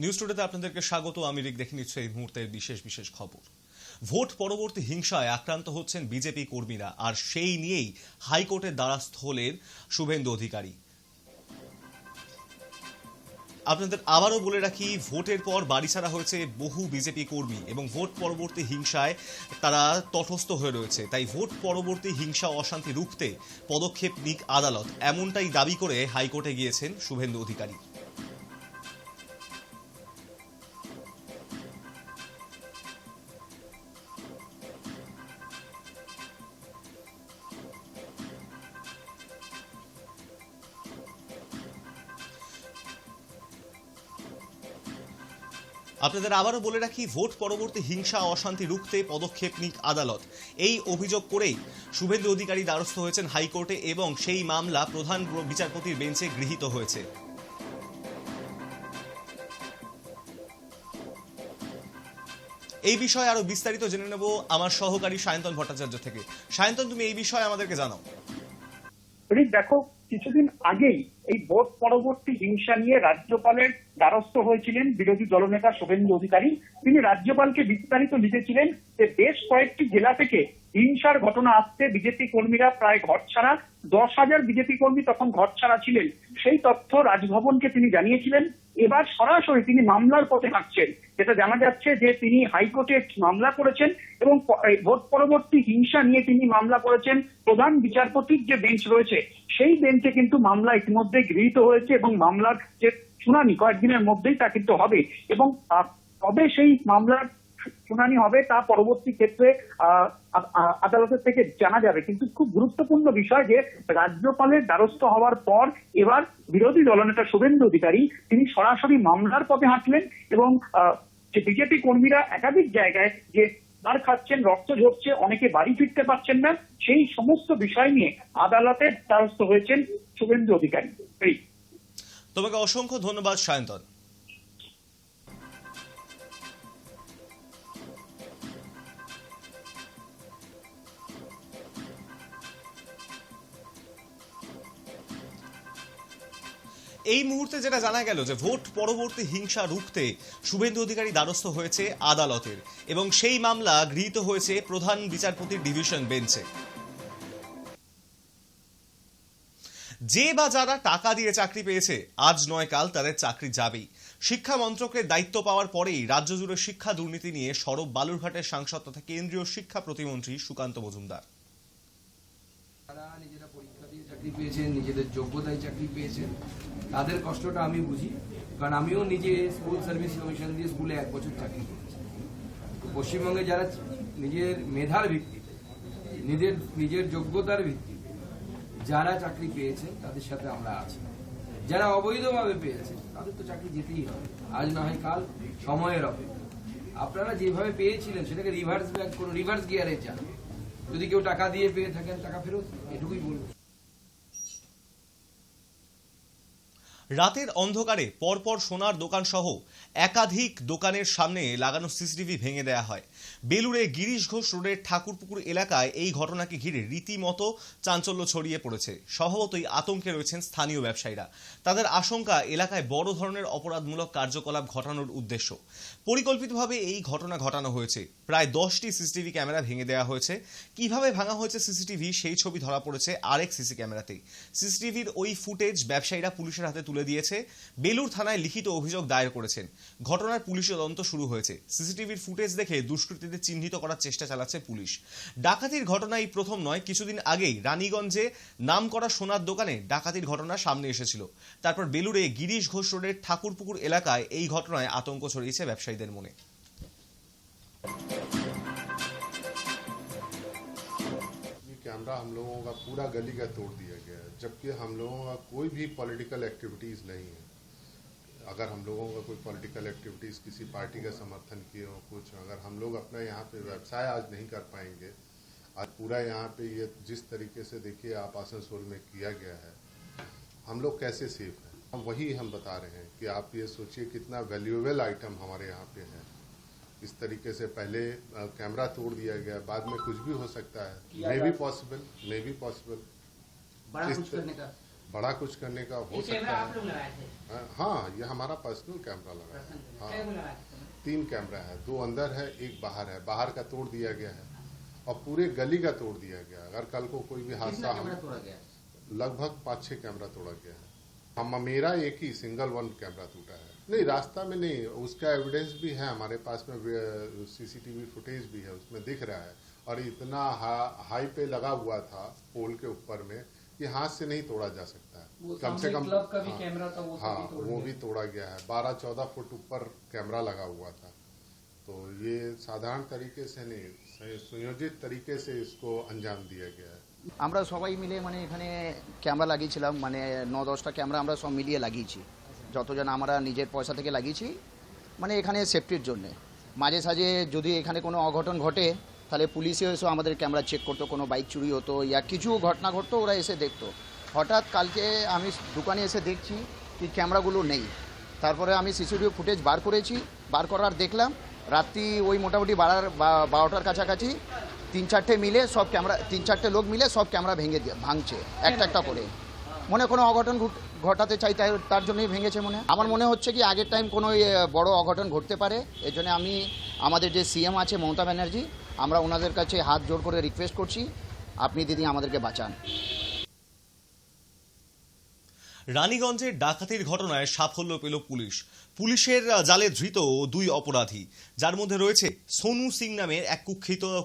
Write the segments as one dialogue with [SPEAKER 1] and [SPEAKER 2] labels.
[SPEAKER 1] News টুডেতে আপনাদেরকে স্বাগত। আমি রিক দেখে নিচ্ছি এই মুহূর্তের বিশেষ খবর। ভোট পরবর্তী হিংসায় আক্রান্ত হচ্ছেন বিজেপি কর্মীরা, আর সেই নিয়েই হাইকোর্টের দ্বারস্থ হলেন শুভেন্দু অধিকারী। আপনাদের আবারও বলে রাখি, ভোটের পর বাড়ি ছাড়া হয়েছে বহু বিজেপি কর্মী এবং ভোট পরবর্তী হিংসায় তারা তটস্থ হয়ে রয়েছে। তাই ভোট পরবর্তী হিংসা অশান্তি রুখতে পদক্ষেপ নিক আদালত, এমনটাই দাবি করে হাইকোর্টে গিয়েছেন শুভেন্দু অধিকারী। আপনাদের আবারও বলে রাখি, ভোট পরবর্তী হিংসা অশান্তি রুখতে পদক্ষেপ নিক আদালত, এই অভিযোগ করেই শুভেন্দু অধিকারী দ্বারস্থ হয়েছেন হাইকোর্টে এবং সেই মামলা প্রধান বিচারপতির বেঞ্চে গৃহীত হয়েছে। এই বিষয়ে আরো বিস্তারিত জেনে নেব আমার সহকারী সায়ন্তন ভট্টাচার্য থেকে। সায়ন্তন, তুমি এই বিষয়ে আমাদেরকে জানাও।
[SPEAKER 2] দেখো, কিছুদিন আগেই এই ভোট পরবর্তী হিংসা নিয়ে রাজ্যপালের দ্বারস্থ হয়েছিলেন বিরোধী দলনেতা শুভেন্দু অধিকারী। তিনি রাজ্যপালকে বিস্তারিত লিখেছিলেন যে বেশ কয়েকটি জেলা থেকে হিংসার ঘটনা আসছে, বিজেপি কর্মীরা প্রায় ঘরছাড়া, 10,000 বিজেপি কর্মী তখন ঘরছাড়া ছিলেন। সেই তথ্য রাজভবনকে তিনি জানিয়েছিলেন। এবার সরাসরি তিনি মামলার পথে হাঁটছেন। যেটা জানা যাচ্ছে যে তিনি হাইকোর্টে মামলা করেছেন এবং ভোট পরবর্তী হিংসা নিয়ে তিনি মামলা করেছেন। প্রধান বিচারপতির যে বেঞ্চ রয়েছে সেই বেঞ্চে কিন্তু মামলা ইতিমধ্যে গৃহীত হয়েছে এবং মামলার যে শুনানি কয়েকদিনের মধ্যেই তা কিন্তু হবে এবং কবে সেই মামলার শুনানি হবে তা পরবর্তী ক্ষেত্রে আদালতের থেকে জানা যাবে। কিন্তু খুব গুরুত্বপূর্ণ বিষয় যে রাজ্যপালের দ্বারস্থ হওয়ার পর এবার বিরোধী দলনেতা শুভেন্দু অধিকারী তিনি সরাসরি মামলার পথে হাঁটলেন এবং যে বিজেপি কর্মীরা একাধিক জায়গায় যে মার খাচ্ছেন, রক্ত ঝরছে, অনেকে বাড়ি ফিরতে পারছেন না, সেই সমস্ত বিষয় নিয়ে আদালতের দ্বারস্থ হয়েছেন শুভেন্দু অধিকারী।
[SPEAKER 1] তোমাকে অসংখ্য ধন্যবাদ সায়ন্তন। এই মুহূর্তে যেটা জানা গেল যে ভোট পরবর্তী হিংসা রুখতে শুভেন্দু অধিকারী দ্বারস্থ হয়েছে আদালতের এবং সেই মামলা গৃহীত হয়েছে প্রধান বিচারপতির ডিভিশন বেঞ্চে। যে বা যারা টাকা দিয়ে চাকরি পেয়েছে, আজ নয় কাল তাদের চাকরি যাবেই। শিক্ষা মন্ত্রকের দায়িত্ব পাওয়ার পরেই রাজ্য জুড়ে শিক্ষা দুর্নীতি নিয়ে সরব বালুরঘাটের সাংসদ তথা কেন্দ্রীয় শিক্ষা প্রতিমন্ত্রী সুকান্ত মজুমদার।
[SPEAKER 3] তারা নিজেরা পরীক্ষা দিয়ে চাকরি পেয়েছেন, নিজেদের যোগ্যতায় চাকরি পেয়েছেন, তাদের কষ্টটা আমি বুঝি, কারণ আমিও নিজে স্কুল সার্ভিস কমিশন দিয়ে স্কুলে 1 বছর চাকরি করেছি। পশ্চিমবঙ্গে যারা নিজের মেধার ভিত্তিতে, নিজের যোগ্যতার ভিত্তিতে যারা চাকরি পেয়েছেন তাদের সাথে আমরা আছি। যারা অবৈধভাবে পেয়েছে তাদের তো চাকরি যেতেই হবে, আজ না হয় কাল, সময়ের অপেক্ষা। আপনারা যেভাবে পেয়েছিলেন সেটাকে রিভার্স ব্যাক করুন, রিভার্স গিয়ারে যান। যদি কেউ টাকা দিয়ে পেয়ে থাকেন টাকা ফেরত, এটুকুই বলবো।
[SPEAKER 1] রাতের অন্ধকারে পরপর সোনার দোকান সহ একাধিক দোকানের সামনে লাগানো সিসিটিভি ভেঙে দেওয়া হয়। বেলুড়ে গিরিশ ঘোষ রোডের ঠাকুরপুকুর এলাকায় এই ঘটনাকে ঘিরে রীতিমতো চাঞ্চল্য ছড়িয়ে পড়েছে। স্বভাবতই আতঙ্কে রয়েছেন স্থানীয় ব্যবসায়ীরা। তাদের আশঙ্কা, এলাকায় বড় ধরনের অপরাধমূলক কার্যকলাপ ঘটানোর উদ্দেশ্য পরিকল্পিতভাবে এই ঘটনা ঘটানো হয়েছে। প্রায় 10টি সিসিটিভি ক্যামেরা ভেঙে দেওয়া হয়েছে। কিভাবে ভাঙা হয়েছে সিসিটিভি সেই ছবি ধরা পড়েছে আরেক সিসি ক্যামেরাতেই। সিসিটিভির ওই ফুটেজ ব্যবসায়ীরা পুলিশের হাতে তুলে দিয়েছে। বেলুর থানায় লিখিত অভিযোগ দায়ের করেছেন। ঘটনার পুলিশি তদন্ত শুরু হয়েছে। সিসিটিভির ফুটেজ দেখে দুষ্কৃতীদের চিহ্নিত করার চেষ্টা চালাচ্ছে পুলিশ। ডাকাতির ঘটনা এই প্রথম নয়। কিছুদিন আগেই রানীগঞ্জে নামকরা সোনার দোকানে ডাকাতির ঘটনা সামনে এসেছিল। তারপর বেলুড়ে গিরিশ ঘোষ রোডের ঠাকুরপুকুর এলাকায় এই ঘটনায় আতঙ্ক ছড়িয়েছে ব্যবসায়ীদের মনে।
[SPEAKER 4] कैमरा हम लोगों का पूरा गली का तोड़ दिया गया है, जबकि हम लोगों का कोई भी पॉलिटिकल एक्टिविटीज नहीं है। अगर हम लोगों का कोई पॉलिटिकल एक्टिविटीज किसी पार्टी का समर्थन किए हो कुछ, अगर हम लोग अपना यहाँ पे व्यवसाय आज नहीं कर पाएंगे, आज पूरा यहाँ पे ये जिस तरीके से देखिए आप आसनसोल में किया गया है, हम लोग कैसे सेफ हैं, वही हम बता रहे हैं कि आप ये सोचिए कितना वैल्यूएबल आइटम हमारे यहाँ पे है। इस तरीके से पहले कैमरा तोड़ दिया गया, बाद में कुछ भी हो सकता है। मे बी पॉसिबल बड़ा कुछ करने का हो सकता है। हाँ, ये हमारा पर्सनल कैमरा लगा है। हाँ, 3 कैमरा है, 2 अंदर है, 1 बाहर है। बाहर का तोड़ दिया गया है और पूरे गली का तोड़ दिया गया। अगर कल को कोई भी हादसा, लगभग 5-6 कैमरा तोड़ा गया है। मेरा एक ही सिंगल 1 कैमरा टूटा है। नहीं, रास्ता में नहीं, उसका एविडेंस भी है हमारे पास में, सीसीटीवी फुटेज भी है, उसमें दिख रहा है। और इतना हाई पे लगा हुआ था पोल के ऊपर में कि हाथ से नहीं तोड़ा जा सकता है। कम से कम
[SPEAKER 5] क्लब का भी कैमरा था,
[SPEAKER 4] वो भी तोड़ा गया है। 12-14 फुट ऊपर कैमरा लगा हुआ था। तो ये साधारण तरीके से नहीं, सुयोजित तरीके से इसको अंजाम दिया गया है।
[SPEAKER 6] আমরা সবাই মিলে মানে এখানে ক্যামেরা লাগিয়েছিলাম, মানে 9-10টা ক্যামেরা আমরা সব মিলিয়ে লাগিয়েছি, যতজন আমরা নিজের পয়সা থেকে লাগিয়েছি, মানে এখানে সেফটির জন্য। মাঝে সাঝে যদি এখানে কোনো অঘটন ঘটে তাহলে পুলিশে এসে আমাদের ক্যামেরা চেক করতো, কোনো বাইক চুরি হতো ইয়া কিছু ঘটনা ঘটতো, ওরা এসে দেখতো। হঠাৎ কালকে আমি দোকানে এসে দেখছি কি ক্যামেরাগুলো নেই। তারপরে আমি সিসিটিভি ফুটেজ বার করেছি, বার করার দেখলাম রাত্রি ওই মোটামুটি 12টার কাছাকাছি 3-4টে মিলে সব ক্যামেরা, 3-4টে লোক মিলে সব ক্যামেরা ভাঙছে একটা করে। মনে কোনো অঘটন ঘটাতে চাই, তার জন্যই ভেঙেছে মনে। আমার মনে হচ্ছে কি আগের টাইম কোনো বড় অঘটন ঘটতে পারে। এর জন্য আমি আমাদের যে সিএম আছে মমতা ব্যানার্জি, আমরা ওনাদের কাছে হাত জোড় করে রিকোয়েস্ট করছি, আপনি দিদি আমাদেরকে বাঁচান।
[SPEAKER 1] রানীগঞ্জের ডাকাতির ঘটনায় সাফল্য পেল পুলিশ। পুলিশের জালে ধৃত 2 অপরাধী, যার মধ্যে রয়েছে সোনু সিং নামের এক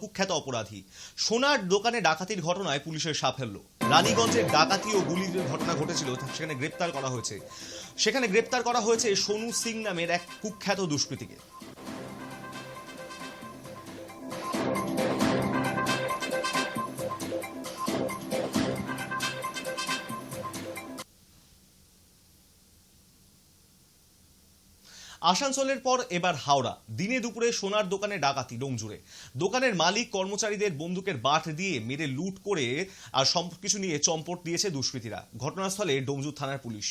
[SPEAKER 1] কুখ্যাত অপরাধী। সোনার দোকানে ডাকাতির ঘটনায় পুলিশের সাফল্য। রানীগঞ্জের ডাকাতি ও গুলির ঘটনা ঘটেছিল, সেখানে গ্রেপ্তার করা হয়েছে সোনু সিং নামের এক কুখ্যাত দুষ্কৃতীকে। আসানসোলের পর এবার হাওড়া। দিনে দুপুরে সোনার দোকানে ডাকাতি ডোমজুড়ে। দোকানের মালিক কর্মচারীদের বন্দুকের বাট দিয়ে মেরে লুট করে আর সবকিছু নিয়ে চম্পট দিয়েছে দুষ্কৃতীরা। ঘটনাস্থলে ডোমজুর থানার police.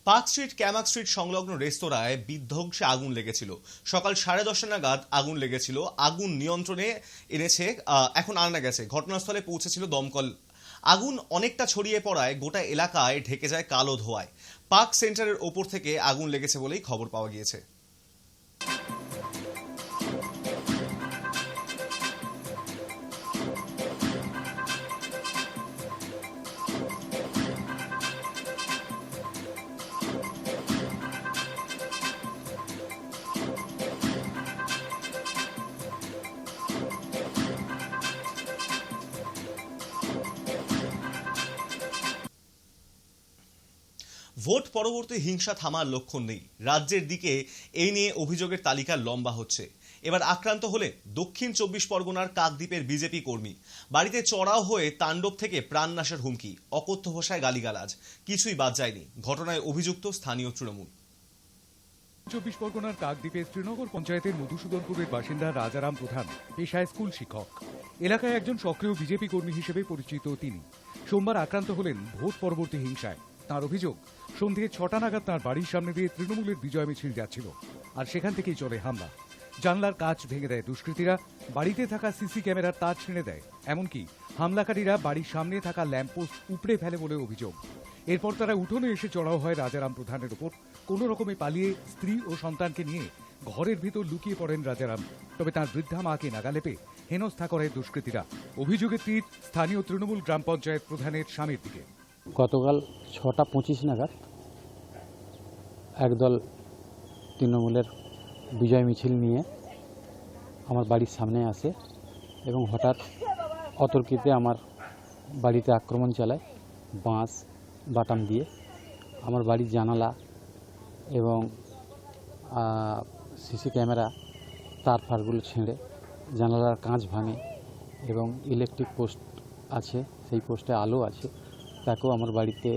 [SPEAKER 1] Park street Camac street সংলগ্ন রেস্তোরাঁয় বিধ্বংসে আগুন লেগেছিল। সকাল 10:30 নাগাদ আগুন লেগেছিল। আগুন নিয়ন্ত্রণে এখন আনা গেছে। ঘটনাস্থলে পৌঁছেছিল দমকল। আগুন অনেকটা ছড়িয়ে পড়ায় গোটা এলাকায় ঢেকে যায় কালো ধোঁয়ায়। পার্ক সেন্টারের ওপর থেকে আগুন লেগেছে বলেই খবর পাওয়া গিয়েছে। ভোট পরবর্তী হিংসা থামার লক্ষণ নেই। রাজ্যের দিকে এই নিয়ে অভিযোগের তালিকা লম্বা হচ্ছে। এবার আক্রান্ত হলে দক্ষিণ 24 পরগনার কাকদ্বীপের বিজেপি কর্মী। বাড়িতে চড়াও হয়ে তাণ্ডব থেকে প্রাণনাশের হুমকি, অকথ্য ভাষায় গালিগালাজ, কিছুই বাদ যায়নি। ঘটনায় অভিযুক্ত স্থানীয় তৃণমূল।
[SPEAKER 7] 24 পরগনার কাকদ্বীপের শ্রীনগর পঞ্চায়েতের মধুসূদনপুরের বাসিন্দা রাজারাম প্রধান পেশায় স্কুল শিক্ষক। এলাকায় একজন সক্রিয় বিজেপি কর্মী হিসেবে পরিচিত তিনি। সোমবার আক্রান্ত হলেন ভোট পরবর্তী হিংসায়। তার অভিযোগ, সন্ধ্যে 6টা নাগাদ তাঁর বাড়ির সামনে দিয়ে তৃণমূলের বিজয় মিছিল যাচ্ছিল, আর সেখান থেকেই চলে হামলা। জানলার কাঁচ ভেঙে দেয় দুষ্কৃতীরা, বাড়িতে থাকা সিসি ক্যামেরার তার ছিঁড়ে দেয়। এমনকি হামলাকারীরা বাড়ির সামনে থাকা ল্যাম্পপোস্ট উপড়ে ফেলে বলে অভিযোগ। এরপর তারা উঠোনে এসে চড়াও হয় রাজারাম প্রধানের ওপর। কোনো রকমে পালিয়ে স্ত্রী ও সন্তানকে নিয়ে ঘরের ভিতর লুকিয়ে পড়েন রাজারাম। তবে তাঁর বৃদ্ধা মাকে নাগালে পেয়ে হেনস্থা করে দুষ্কৃতীরা। অভিযোগের তীর স্থানীয় তৃণমূল গ্রাম পঞ্চায়েত প্রধানের স্বামীর দিকে।
[SPEAKER 8] গতকাল 6টা 25 নাগাদ
[SPEAKER 5] একদল তৃণমূলের বিজয় মিছিল নিয়ে আমার বাড়ির সামনে আসে এবং হঠাৎ অতর্কিতে আমার বাড়িতে আক্রমণ চালায় বাঁশ বাটাম দিয়ে। আমার বাড়ির জানালা এবং সিসি ক্যামেরা তার ফারগুলো ছিঁড়ে জানালার কাঁচ ভাঙে এবং ইলেকট্রিক পোস্ট আছে, সেই পোস্টে আলো আছে, তাকেও আমার বাড়িতে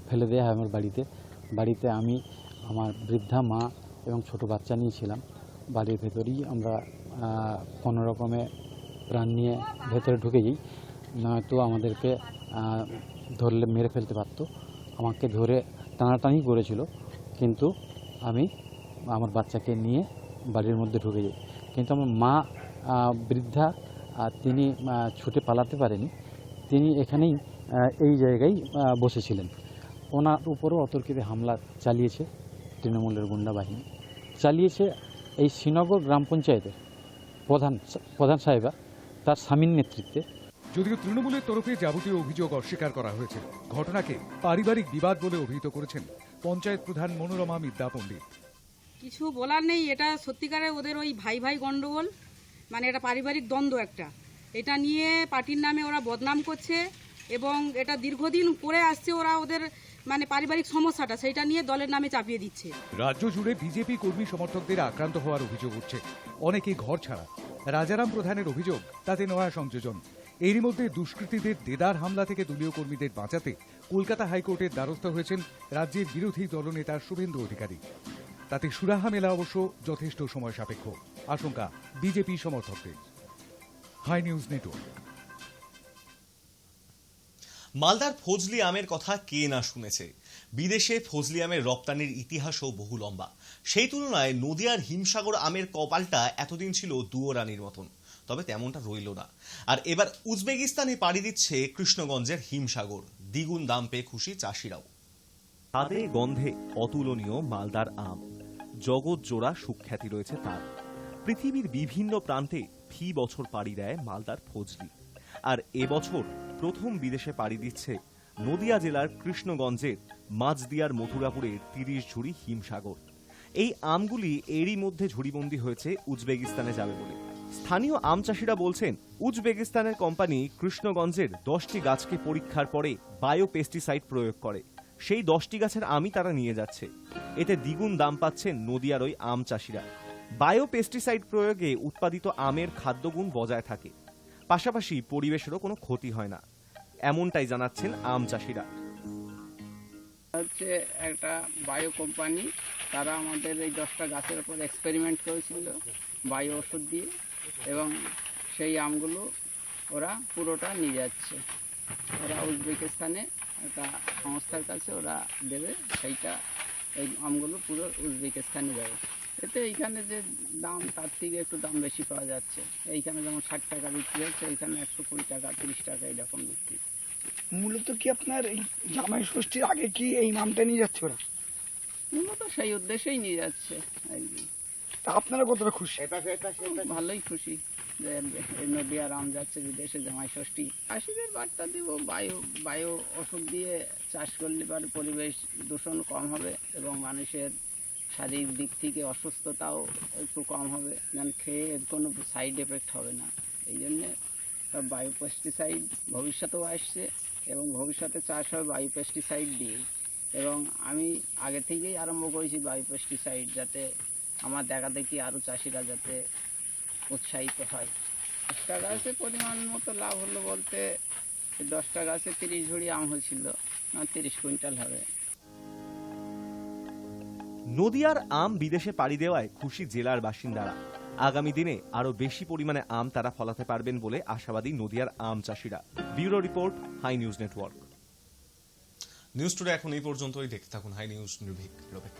[SPEAKER 5] ফেলে দেওয়া হয়। আমার বাড়িতে আমি আমার বৃদ্ধা মা এবং ছোট বাচ্চা নিয়েছিলাম। বাড়ির ভেতরেই আমরা কোনো রকমে প্রাণ নিয়ে ভেতরে ঢুকে যাই, নয়তো আমাদেরকে ধরলে মেরে ফেলতে পারত। আমাকে ধরে টানাটানি করেছিল, কিন্তু আমি আমার বাচ্চাকে নিয়ে বাড়ির মধ্যে ঢুকে যাই। কিন্তু আমার মা বৃদ্ধা তিনি ছুটে পালাতে পারেনি, তিনি এখানেই এই জায়গায় বসেছিলেন। ওনার উপরও অতর্কিত হামলা চালিয়েছে তৃণমূলের গুন্ডা বাহিনী, চালিয়েছে এই শ্রীনগর গ্রাম পঞ্চায়েতের প্রধান সাহেবা তার স্বামীর নেতৃত্বে।
[SPEAKER 7] যদিও তৃণমূলের তরফে যাবতীয় অভিযোগ অস্বীকার করা হয়েছে, ঘটনাকে পারিবারিক বিবাদ বলে অভিহিত করেছেন পঞ্চায়েত প্রধান মনোরমা মিদ্যা পণ্ডিত।
[SPEAKER 8] কিছু বলার নেই, এটা সত্যিকারের ওদের ওই ভাই ভাই গন্ডগোল, মানে এটা পারিবারিক দ্বন্দ্ব একটা। এটা নিয়ে পার্টির নামে ওরা বদনাম করছে এবং এটা দীর্ঘদিন করে আসছে ওরা, ওদের মানে পারিবারিক সমস্যাটা সেইটা নিয়ে দলের নামে চাপিয়ে দিচ্ছে।
[SPEAKER 7] রাজ্য জুড়ে বিজেপি কর্মী সমর্থকদের আক্রান্ত হওয়ার অভিযোগ উঠছে, অনেকেই ঘর ছাড়া। রাজারাম প্রধানের অভিযোগ তাতে নয়া সংযোজন। এরই মধ্যে দুষ্কৃতীদের দেদার হামলা থেকে দলীয় কর্মীদের বাঁচাতে কলকাতা হাইকোর্টের দ্বারস্থ হয়েছেন রাজ্যের বিরোধী দলনেতা শুভেন্দু অধিকারী। তাতে সুরাহা মেলা অবশ্য যথেষ্ট সময় সাপেক্ষ, আশঙ্কা বিজেপি সমর্থকদের। Hi news network.
[SPEAKER 1] মালদার ফজলি আমের কথা কে না শুনেছে। বিদেশে ফজলি আমের রপ্তানির ইতিহাসও বহু লম্বা। সেই তুলনায় নদিয়ার হিমসাগর আমের কপালটা এতদিন ছিল দুয়োরানির মতন, তবে তেমনটা রইল না। আর এবার উজবেকিস্তানে পাড়ি দিচ্ছে কৃষ্ণগঞ্জের হিমসাগর। দ্বিগুণ দাম পেয়ে খুশি চাষিরাও।
[SPEAKER 9] স্বাদে গন্ধে অতুলনীয় মালদার আম, জগৎ জোড়া সুখ্যাতি রয়েছে তার। পৃথিবীর বিভিন্ন প্রান্তে ফি বছর পাড়ি দেয় মালদার ফজলি। আর এবছর প্রথম বিদেশে পাড়ি দিচ্ছে নদিয়া জেলার কৃষ্ণগঞ্জের মাঝদিয়ার মথুরাপুরের 30 ঝুড়ি হিমসাগর। এই আমগুলি এরই মধ্যে ঝুড়িবন্দি হয়েছে উজবেকিস্তানে যাবে বলে। স্থানীয় আম চাষিরা বলছেন, উজবেকিস্তানের কোম্পানি কৃষ্ণগঞ্জের 10টি গাছকে পরীক্ষার পরে বায়ো পেস্টিসাইড প্রয়োগ করে। সেই 10টি গাছের আমই তারা নিয়ে যাচ্ছে। এতে দ্বিগুণ দাম পাচ্ছেন নদিয়ার ওই আম চাষিরা। বায়ো পেস্টিসাইড প্রয়োগে উৎপাদিত আমের খাদ্যগুণ বজায় থাকে, পাশাপাশি পরিবেশেরও কোনো ক্ষতি হয় না, এমনটাই জানাচ্ছেন আম চাষিরা।
[SPEAKER 10] হচ্ছে একটা বায়ো কোম্পানি, তারা আমাদের এই 10টা গাছের উপর এক্সপেরিমেন্ট করেছিল বায়ো ওষুধ দিয়ে, এবং সেই আমগুলো ওরা পুরোটা নিয়ে যাচ্ছে। ওরা উজবেকিস্তানে একটা সংস্থার কাছে ওরা দেবে, সেইটা এই আমগুলো পুরো উজবেকিস্তানে যাবে। এতে এইখানে যে দাম তার থেকে একটু দাম বেশি পাওয়া যাচ্ছে। এইখানে যেমন 60 টাকা বিক্রি হচ্ছে, এইখানে 120 টাকা 30 টাকা এরকম বিক্রি।
[SPEAKER 11] মূলত কি আপনার এই জামাই ষষ্ঠীর আগে কি এই নামটা নিয়ে যাচ্ছে ওরা?
[SPEAKER 10] মূলত সেই উদ্দেশ্যেই নিয়ে যাচ্ছে।
[SPEAKER 11] তা আপনারা কতটা খুশি?
[SPEAKER 10] ভালোই খুশি যে এই নদিয়ার আম যাচ্ছে বিদেশে জামাই ষষ্ঠী। চাষিদের বার্তা দিব, বায়ো ওষুধ দিয়ে চাষ করলে পরে পরিবেশ দূষণ কম হবে এবং মানুষের শারীরিক দিক থেকে অসুস্থতাও একটু কম হবে, যেন খেয়ে এর কোনো সাইড এফেক্ট হবে না। এই জন্যে বায়ো পেস্টিসাইড ভবিষ্যতেও আসছে এবং ভবিষ্যতে চাষ হবে বায়ো পেস্টিসাইড দিয়ে। এবং আমি আগে থেকেই আরম্ভ করেছি বায়ো পেস্টিসাইড, যাতে আমার দেখা দেখি আরও চাষিরা যাতে উৎসাহিত হয়। 10টা গাছে পরিমাণ মতো লাভ হলো বলতে, 10টা গাছে 30 ঝুড়ি আম হয়েছিল, 30 কুইন্টাল হবে।
[SPEAKER 9] নদিয়ার আম বিদেশে পাড়ি দেওয়ায় খুশি জেলার বাসিন্দারা। আগামী দিনে আরো বেশি পরিমাণে আম তারা ফলাতে পারবেন বলে আশাবাদী নদিয়ার আম চাষিরা। Bureau report, hi news network.
[SPEAKER 1] News today এখন এই পর্যন্তই। দেখতে থাকুন হাই নিউজ নির্ভীক নিরপেক্ষ।